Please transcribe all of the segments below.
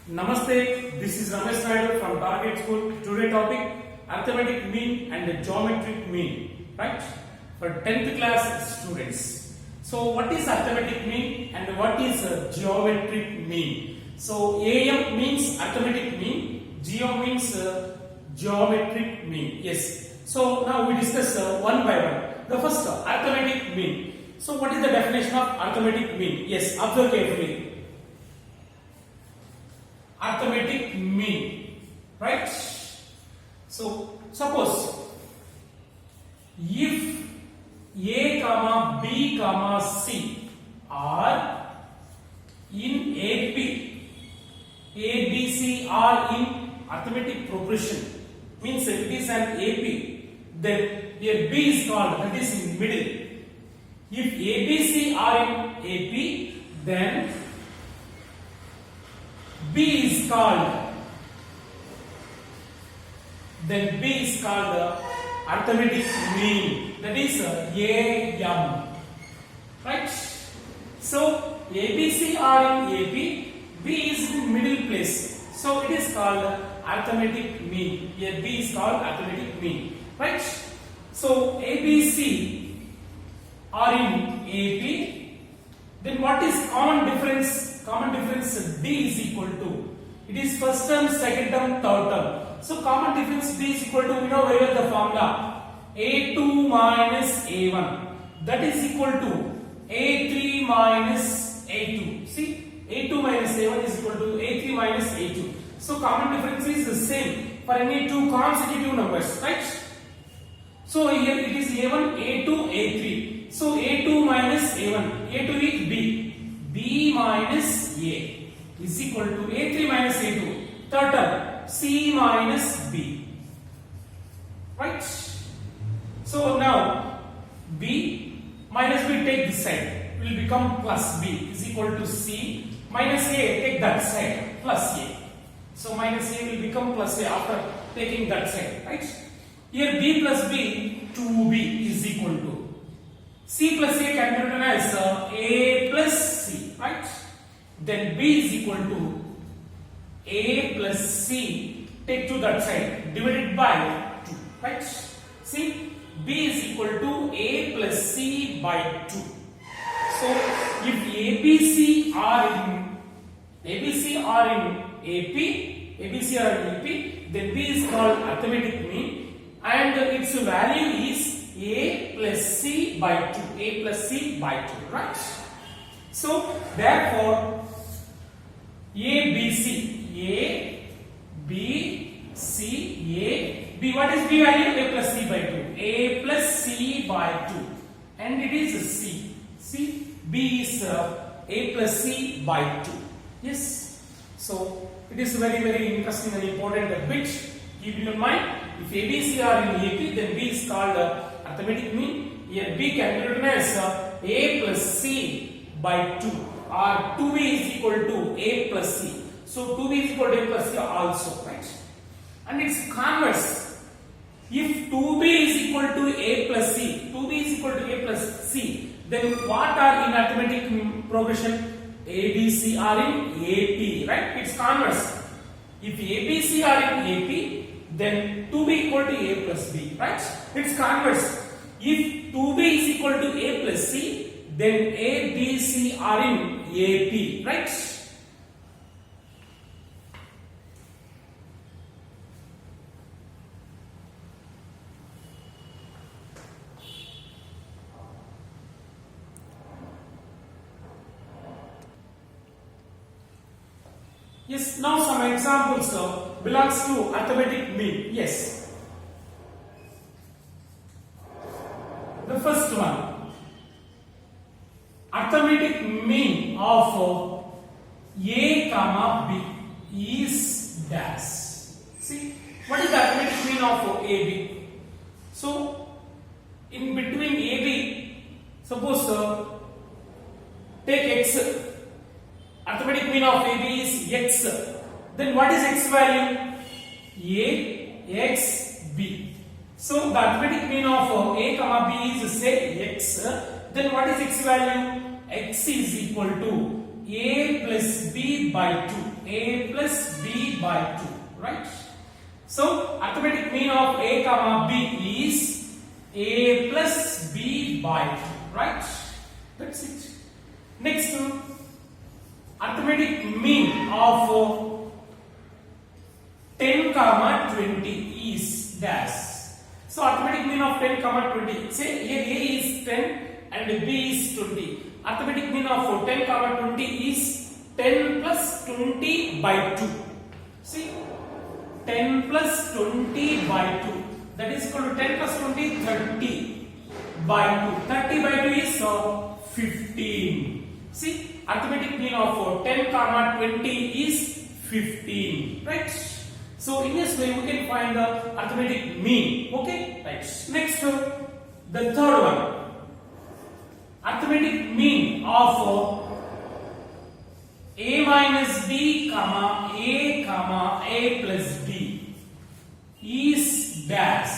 Namaste, this is Ramesh Naidu from Target School. Today topic arithmetic mean and the geometric mean, right? For 10th class students. So what is arithmetic mean and what is geometric mean? So AM means arithmetic mean, geo means geometric mean. Yes. So now we discuss one by one. The first arithmetic mean. So what is the definition of arithmetic mean? Yes, observe carefully. Arithmetic mean, right? So suppose if A comma B comma C are in AP, A B C are in arithmetic progression, means it is an AP, then here B is called, that is in middle. If A B C are in AP, then B is called arithmetic mean, that is AM, right? So ABC are in AP, B is in middle place, so it is called arithmetic mean. Here B is called arithmetic mean, right? So ABC are in AP, then what is common difference? Common difference D is equal to, it is first term, second term, third term. So common difference D is equal to, we know very well the formula, A2 minus A1, that is equal to A3 minus A2. See, A2 minus A1 is equal to A3 minus A2. So common difference is the same for any two consecutive numbers, right? So here it is A1, A2, A3. So A2 minus A1, A2 is B. B minus A is equal to A3 minus A2. Third term, C minus B. Right? So now B minus B, take this side, will become plus B is equal to C minus A, take that side, plus A. So minus A will become plus A after taking that side. Right? Here B plus B, 2B is equal to C plus A can be written as A plus C, right? Then B is equal to A plus C, take to that side, divided by 2, right? See, B is equal to A plus C by 2. So, if ABC are in AP, then B is called arithmetic mean and its value is A plus C by 2. A plus C by 2, right? So, therefore, A, B, B, what is B value? A plus C by 2. A plus C by 2. And it is C. See, B is A plus C by 2. Yes. So, it is very interesting and important bit. Keep in mind, if ABC are in AP, then B is called arithmetic mean. Here B can be written as A plus C by 2 or 2B is equal to A plus C. So 2B is equal to A plus C also, right? And its converse. If 2B is equal to A plus C, 2B is equal to A plus C, then what are in arithmetic progression? ABC are in AP, right? Its converse. If ABC are in AP, then 2B equal to A plus B, right? Its converse. If 2B is equal to A plus C, then A, B, C are in AP, right? Yes, now some examples belongs to arithmetic mean. Yes. The first one, arithmetic mean of A comma B is dash. See, what is the arithmetic mean of AB? So, in between AB, suppose take X. Arithmetic mean of AB is X. Then what is X value? A, X, B. So the arithmetic mean of A comma B is say X. Then what is X value? X is equal to A plus B by 2. a plus b by 2, right? So arithmetic mean of a comma b is a plus b by 2, right? That's it. Next, arithmetic mean of 10 comma 20 is dash. So arithmetic mean of 10 comma 20. Say here a is 10 and b is 20. Arithmetic mean of 10 comma 20 is 10 plus 20 by 2. See, 10 plus 20 by 2. That is equal to 10 plus 20, 30 by 2. 30 by 2 is 15. See, arithmetic mean of 10 comma 20 is 15. Right? So in this way we can find the arithmetic mean. Okay? Right. Next, the third one. Arithmetic mean of a minus b comma a plus b is dash.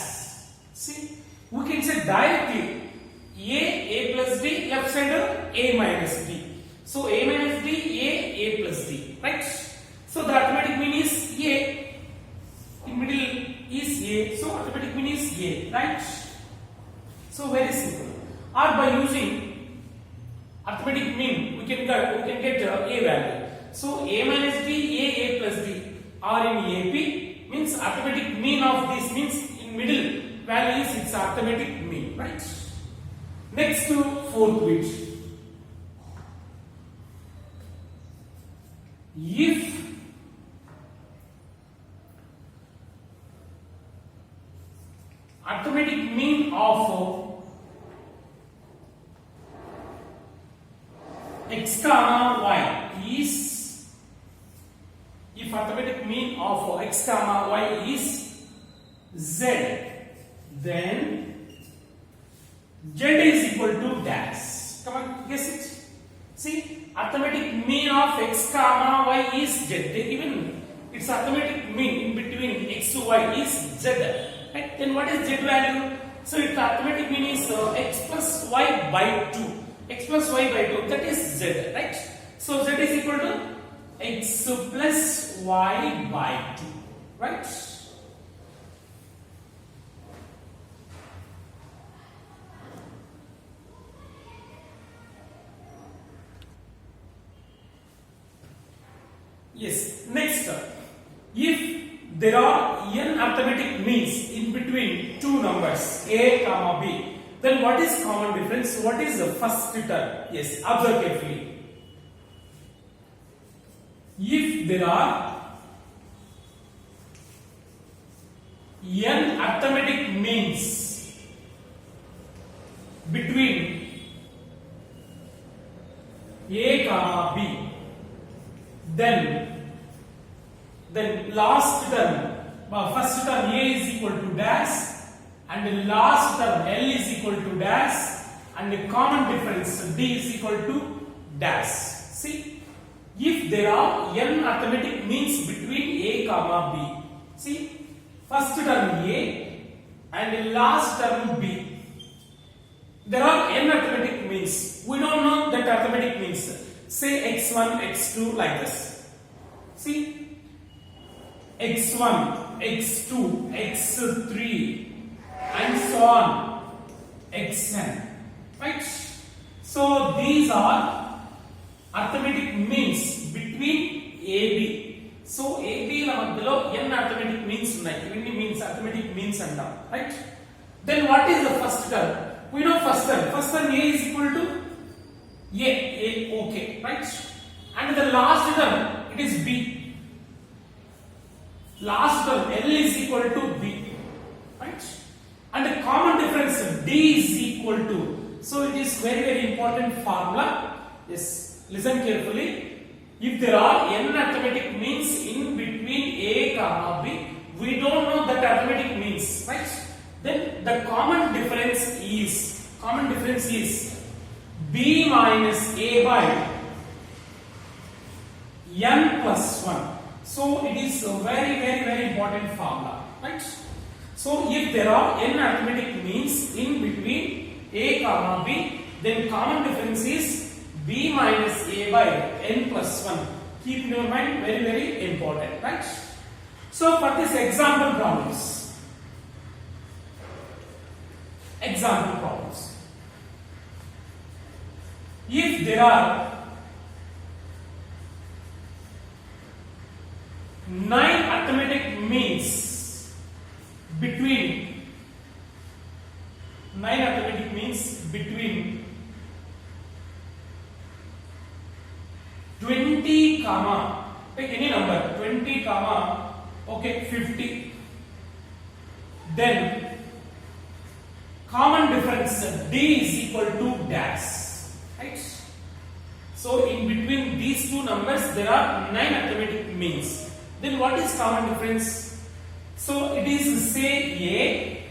See, we can say directly a plus b, left side a minus b. So a minus b, a plus b, right? So the arithmetic mean is a, in middle is a, so arithmetic mean is a, right? So very simple. Or by using arithmetic mean, we can get a value. So a minus b, a plus b are in AP means arithmetic mean of this means in middle value is its arithmetic mean, right? Next to fourth bit. If arithmetic mean of x comma y is, if arithmetic mean of x comma y is z, then z is equal to dash. Come on, guess it. See, arithmetic mean of x comma y is z. They given its arithmetic mean in between x to y is z. Right? Then what is z value? So its arithmetic mean is x plus y by 2. X plus y by 2, that is z, right? So z is equal to x plus y by 2, right? Yes, next, if there are n arithmetic means in between two numbers a comma b, then what is common difference? What is the first term? Yes, observe carefully. If there are n arithmetic means between a comma b, then last term, first term a is equal to dash, and the last term L is equal to dash, and the common difference D is equal to dash. See, if there are n arithmetic means between a comma b, see, first term a and the last term b, there are n arithmetic means. We don't know that arithmetic means. Say x1, x2 like this. See, x1, x2, x3 and so on, xn, right? So these are arithmetic means between AB. So AB la maddalo n arithmetic means unnai. Ivindi means arithmetic means andam, right? Then what is the first term? We know first term. First term a is equal to a, okay, right? And the last term it is b. Last term L is equal to b, right? And the common difference D is equal to. So it is very important formula. Yes, listen carefully. If there are n arithmetic means in between a comma b, we don't know that arithmetic means, right? Then the common difference is b minus a by n plus 1. So it is a very important formula, right? So if there are n arithmetic means in between a comma b, then common difference is b minus a by n plus 1. Keep in your mind, very, very important, right? So for this example problems, if there are 9 arithmetic means between 20 comma, take any number, 20 comma, okay, 50, then common difference d is equal to dash, right? So in between these two numbers there are 9 arithmetic means. Then what is common difference? So it is say A,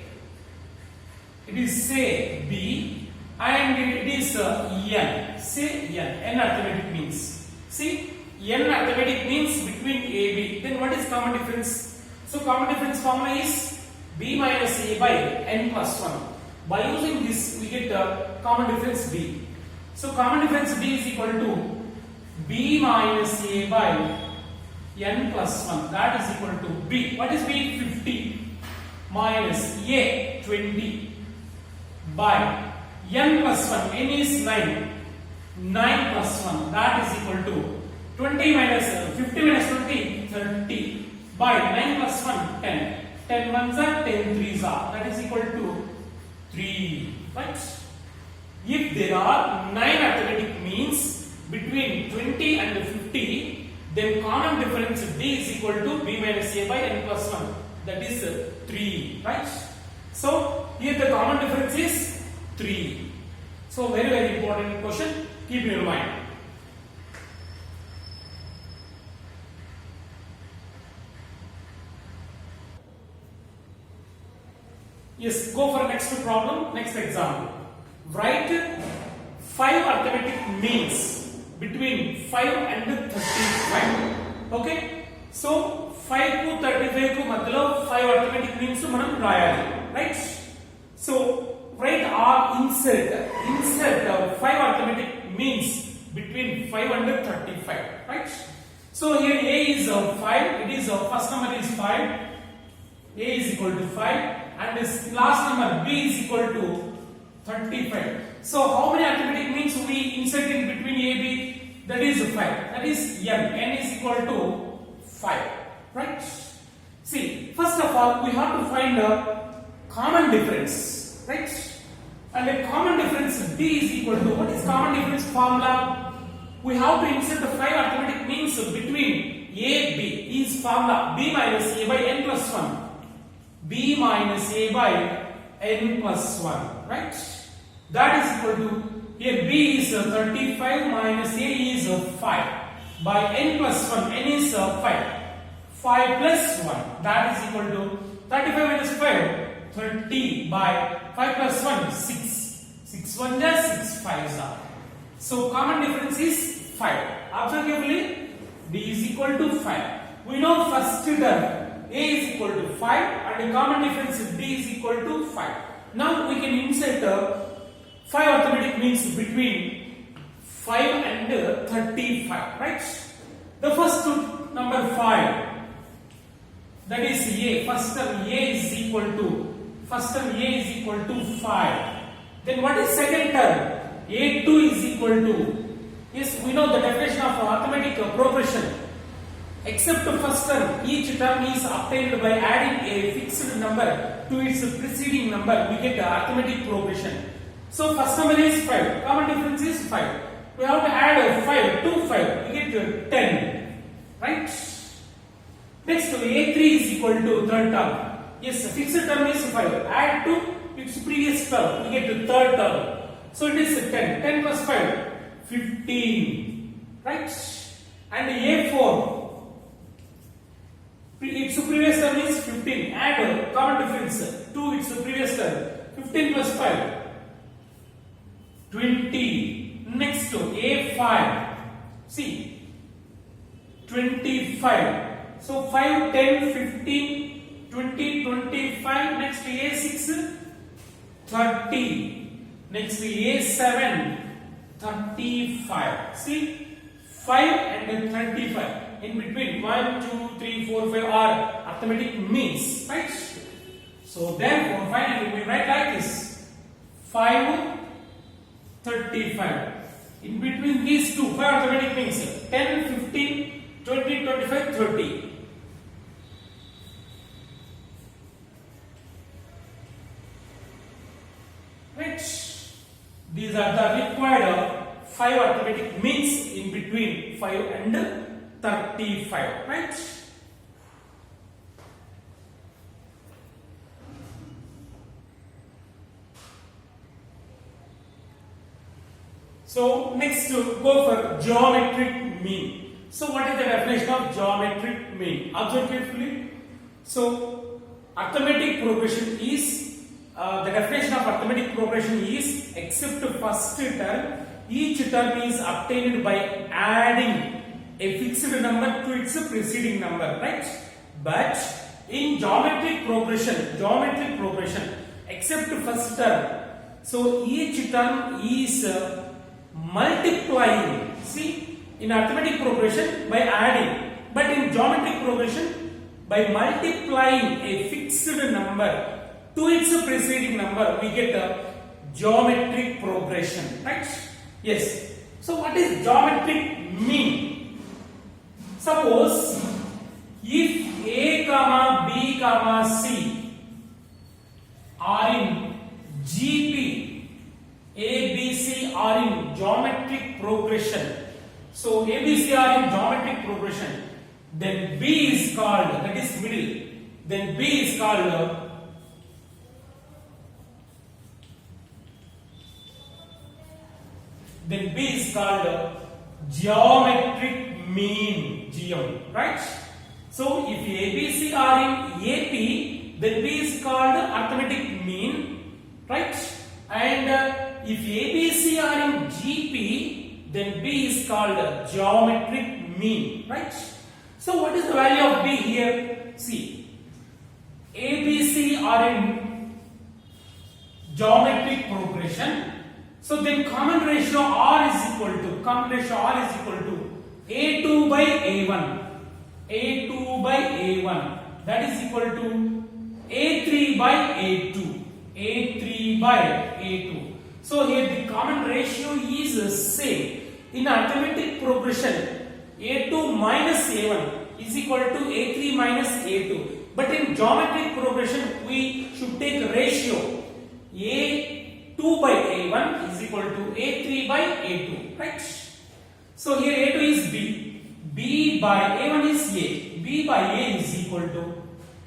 it is say B, and it is n. Say n arithmetic means. See, n arithmetic means between A, B. Then what is common difference? So common difference formula is b minus a by n plus 1. By using this, we get common difference b. So common difference b is equal to b minus a by n plus 1. That is equal to b. What is b? 50 minus a 20 by n plus 1. N is 9. 9 plus 1. That is equal to 20 minus 50 minus 20, 30 by 9 plus 1, 10. 10 ones are 10 threes are. That is equal to 3. Right? If there are 9 arithmetic means between 20 and 50, then common difference d is equal to b minus a by n plus 1. That is 3. Right? So here the common difference is 3. So very, very important question. Keep in your mind. Yes, go for next problem, next example. Write 5 arithmetic means between 5 and 35. Okay? So 5 to 35 ku madhyalo 5 arithmetic means manam rayali, right? So write or insert 5 arithmetic means between 5 and 35, right? So here a is 5, it is first number is 5, a is equal to 5, and this last number b is equal to 35. So how many arithmetic means we insert in between a b? That is 5. That is n is equal to 5, right? See, first of all we have to find a common difference, right? And a common difference d is equal to, what is common difference formula? We have to insert the 5 arithmetic means between a b is formula b minus a by n plus 1. b minus a by n plus 1, right? That is equal to, here b is 35 minus a is 5 by n plus 1. N is 5. 5 plus 1, that is equal to 35 minus 5, 30 by 5 plus 1, 6. 6 1 is 6 5 are. So common difference is 5. Observe carefully. D is equal to 5. We know first term a is equal to 5 and the common difference d is equal to 5. Now we can insert 5 arithmetic means between 5 and 35, right? The first number 5, that is a. First term a is equal to 5. Then what is second term? A2 is equal to, yes, we know the definition of arithmetic progression. Except the first term, each term is obtained by adding a fixed number to its preceding number. We get the arithmetic progression. So first number is 5. Common difference is 5. We have to add 5 to 5. We get 10. Right? Next, A3 is equal to third term. Yes, fixed term is 5. Add to its previous term. We get the third term. So it is 10. 10 plus 5, 15. Right? And A4. Its previous term is 15. Add common difference to its previous term. 15 plus 5, 20. Next to A5. See, 25. So 5, 10, 15, 20, 25. Next to A6, 30. Next to A7, 35. See, 5 and 35. In between 1, 2, 3, 4, 5 are arithmetic means, right? So therefore finally we write like this: 5, 35. In between these two, 5 arithmetic means 10, 15, 20, 25, 30. Right? These are the required 5 arithmetic means in between 5 and 35, right? So next to go for geometric mean. So what is the definition of geometric mean? Observe carefully. So arithmetic progression is the definition of arithmetic progression is except first term, each term is obtained by adding a fixed number to its preceding number, right? But in geometric progression, except first term, so each term is multiplying. See, in arithmetic progression by adding, but in geometric progression by multiplying a fixed number to its preceding number, we get a geometric progression, right? Yes. So what is geometric mean? Suppose if A comma B comma C are in GP, A, B, C are in geometric progression. So A, B, C are in geometric progression. Then B is called, that is middle. Then B is called geometric mean, GM, right? So if A, B, C are in AP, then B is called arithmetic mean, right? And if A, B, C are in GP, then B is called geometric mean, right? So what is the value of B here? See, A, B, C are in geometric progression. So then common ratio R is equal to A2 by A1. A2 by A1. That is equal to A3 by A2. A3 by A2. So here the common ratio is same. In arithmetic progression, A2 minus A1 is equal to A3 minus A2. But in geometric progression, we should take a ratio. A2 by A1 is equal to A3 by A2, right? So here A2 is B, B by A1 is A, B by A is equal to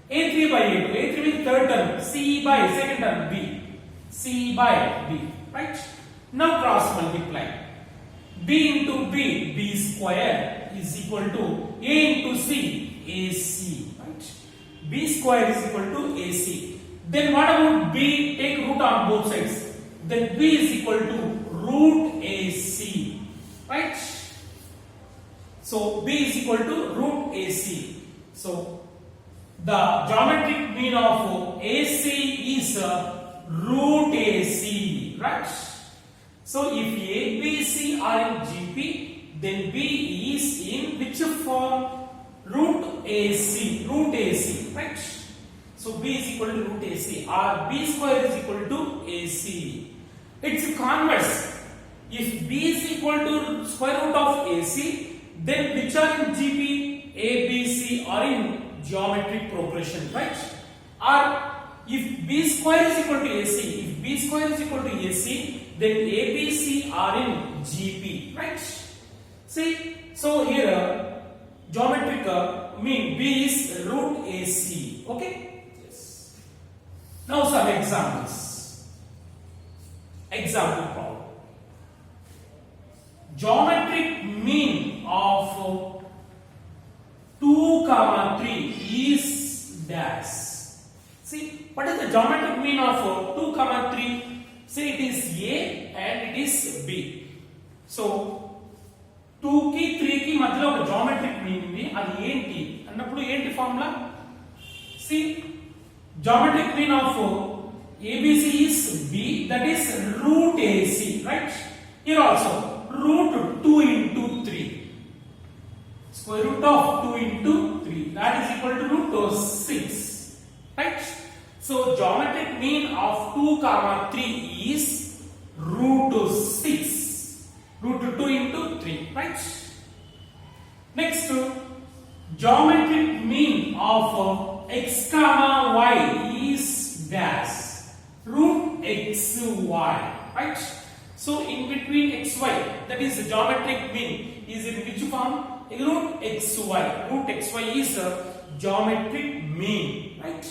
A3 by A2, A3 means third term, C by second term B, C by B, right? Now cross multiply. B into B, B square is equal to A into C, AC, right? B square is equal to AC. Then what about B? Take root on both sides. Then B is equal to root AC, right? So B is equal to root AC. So the geometric mean of AC is root AC, right? So if A, B, C are in GP, then B is in which form? Root AC, right? So B is equal to root AC, or B square is equal to AC. It's converse. If B is equal to square root of AC, then which are in GP? A, B, C are in geometric progression, right? Or if B square is equal to AC, then A, B, C are in GP, right? See, so here geometric mean B is root AC, okay? Yes. Now some examples. Example problem. Geometric mean of 2, 3 is dash. See, what is the geometric mean of 2, 3? Say it is A and it is B. So 2 ki 3 ki మధ్యలో ఒక geometric mean ఉంది, అది ఏంటి అన్నప్పుడు ఏంటి formula? See, geometric mean of ABC is B, that is root AC, right? Here also root 2 into 3. square root of 2 into 3, that is equal to root of 6, right? So geometric mean of 2 comma 3 is root of 6, root of 2 into 3, right? Next, geometric mean of x comma y is dash root xy, right? So in between xy, that is the geometric mean is in which form? Root xy. Root xy is a geometric mean, right?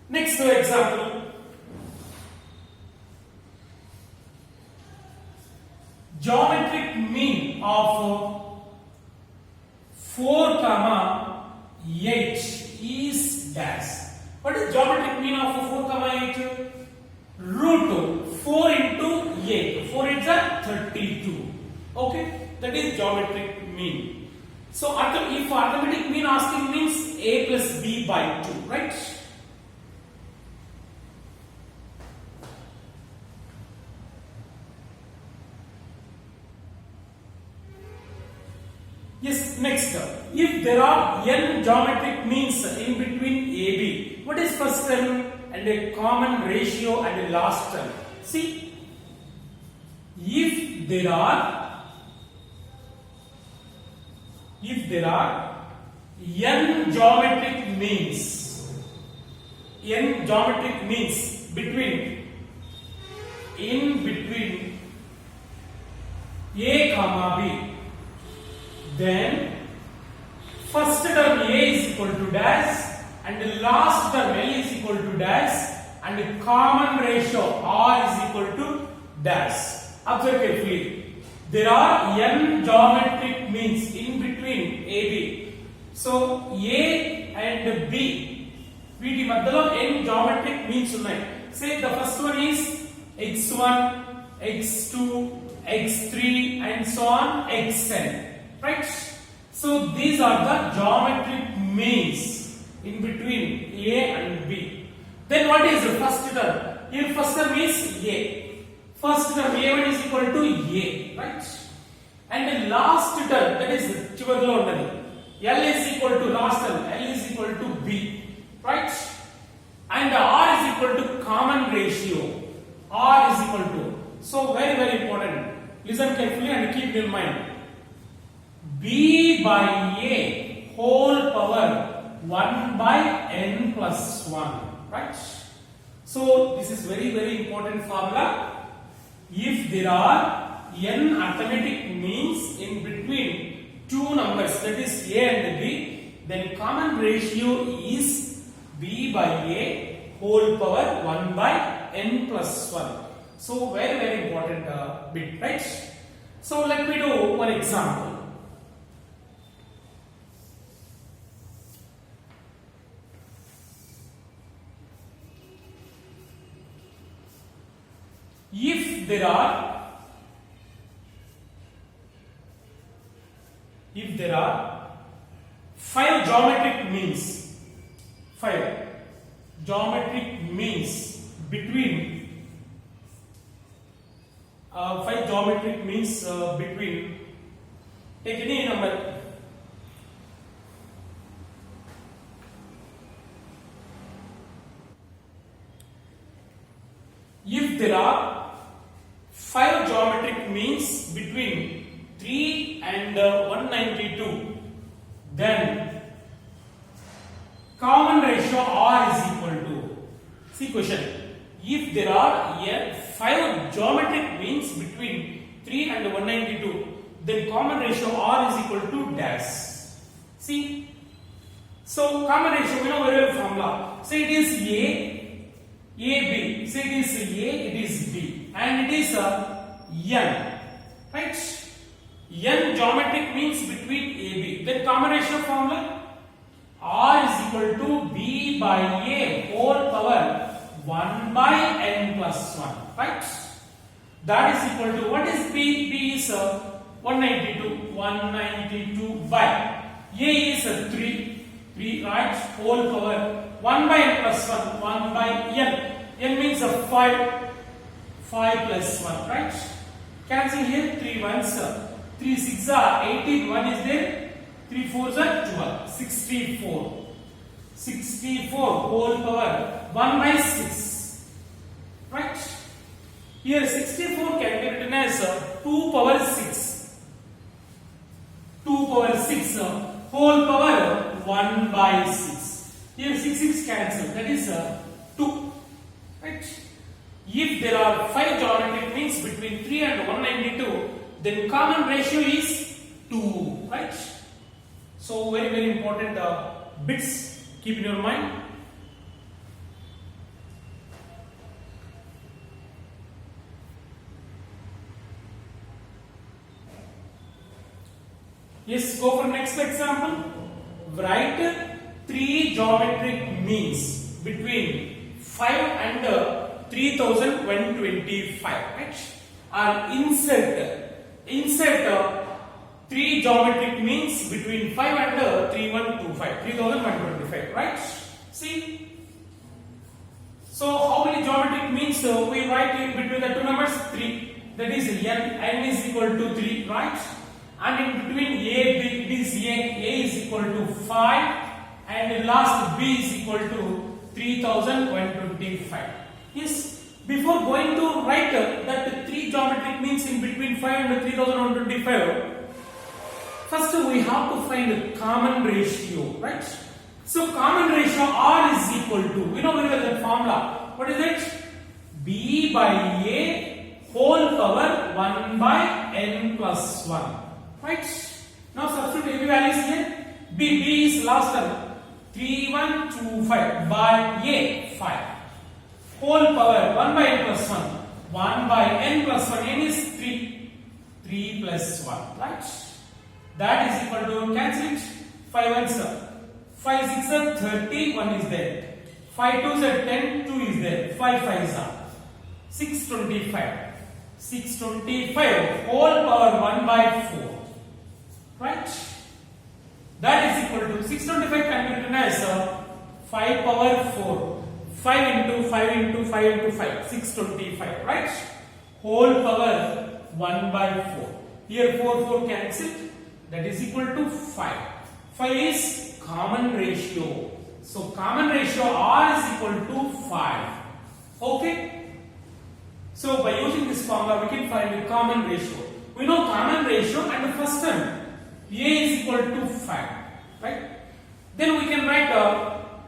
Next example. Geometric mean of 4 comma 8 is dash. What is geometric mean of 4 comma 8? Root 4 into 8. 4 is 32. Okay, that is geometric mean. So if arithmetic mean asking means a plus b by 2, right? Yes, next. If there are n geometric means in between AB, what is first term and a common ratio and a last term? See, if there are n geometric means between A comma B, then first term A is equal to dash and the last term L is equal to dash and the common ratio R is equal to dash. Observe carefully. There are n geometric means in between AB. So A and B, వీటి మధ్యలో n geometric means ఉన్నాయి. Say the first one is x1, x2, x3 and so on xn. Right? So these are the geometric means in between A and B. Then what is the first term? Here first term is A. First term A1 is equal to A, right? And the last term, that is చివరిలో ఉన్నది, L is equal to last term, L is equal to B, right? And R is equal to common ratio. R is equal to. So very important. Listen carefully and keep in mind. B by A whole power 1 by n plus 1, right? So this is very important formula. If there are n arithmetic means in between two numbers, that is A and B, then common ratio is B by A whole power 1 by n plus 1. So very important bit, right? So let me do one example. If there are 5 geometric means between 5 geometric means between, take any number. If there are 5 geometric means between 3 and 192, then common ratio R is equal to, see question, if there are 5 geometric means between 3 and 192, then common ratio R is equal to dash. See, so common ratio, we know very well formula. Say it is AB, say it is A, it is B, and it is n, right? N geometric means between AB. Then common ratio formula, R is equal to B by A whole power 1 by n plus 1, right? That is equal to, what is B? B is 192 by A is 3, right? Whole power 1 by n plus 1, 1 by n. N means 5 plus 1, right? Cancel here 3 ones, 3 6 are 18, 1 is there, 3 fours are 12. 64. 64 whole power 1 by 6. Right? Here 64 can be written as 2 power 6. 2 power 6 whole power 1 by 6. Here 6 cancel. That is 2. Right? If there are 5 geometric means between 3 and 192, then common ratio is 2. Right? So very important bits keep in your mind. Yes, go for next example. Write 3 geometric means between 5 and 3125. Right? Or insert 3 geometric means between 5 and 3125. Right? See. So how many geometric means we write in between the two numbers? 3. That is n is equal to 3. Right? And in between A, B is A is equal to 5 and last B is equal to 3125. Yes, before going to write that 3 geometric means in between 5 and 3125, first we have to find a common ratio, right? So common ratio R is equal to, we know very well that formula. What is it? B by A whole power 1 by n plus 1. Right? Now substitute AB values here. B is last term 3125 by A 5 whole power 1 by n plus 1. 1 by n plus 1, n is 3. 3 plus 1. Right? That is equal to, cancel it. 5 1s are 5 6 are 30, 1 is there. 5 2s are 10, 2 is there. 5 5s are 625. 625 whole power 1 by 4. Right? That is equal to 625 can be written as 5 power 4. 5 into 5 into 5 into 5. 625. Right? Whole power 1 by 4. Here 4 cancel. That is equal to 5. 5 is common ratio. So common ratio R is equal to 5. Okay? So by using this formula we can find a common ratio. We know common ratio and the first term A is equal to 5. Right? Then we can write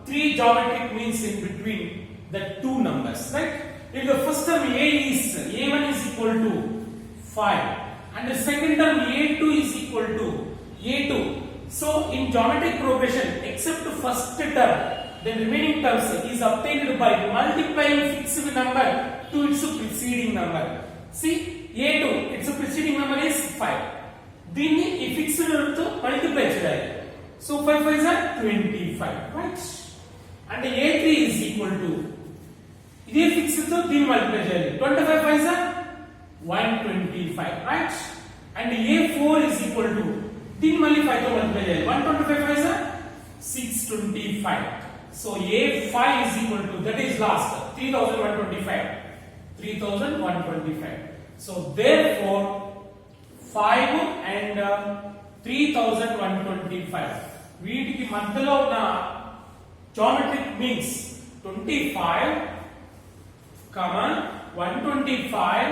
3 geometric means in between the two numbers. Right? If the first term A1 is equal to 5 and the second term A2 is equal to A2. So in geometric progression, except the first term, the remaining terms is obtained by multiplying fixed number to its preceding number. See, A2, its preceding number is 5. Then if fixed to multiply. So 5 5s are 25, right? And A3 is equal to, this fixed to then multiply. 25 5s are 125, right? And A4 is equal to, then multiply to multiply. 125 5s are 625. So A5 is equal to, that is last, 3125. 3125. So therefore 5 and 3125 వీటికి మధ్యలో ఉన్న geometric means 25 125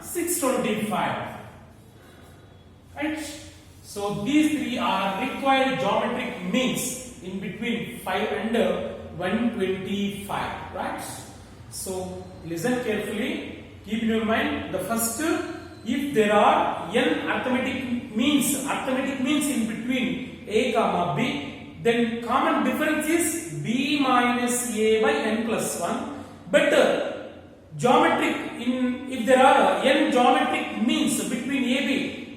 625. Right? So these three are required geometric means in between 5 and 125. Right? So listen carefully. Keep in your mind the first, if there are n arithmetic means in between a comma b, then common difference is b minus a by n plus 1. But geometric if there are n geometric means between a b,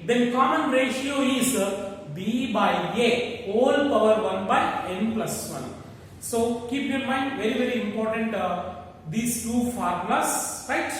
then common ratio is b by a whole power 1 by n plus 1. So keep in mind very important these two formulas, right?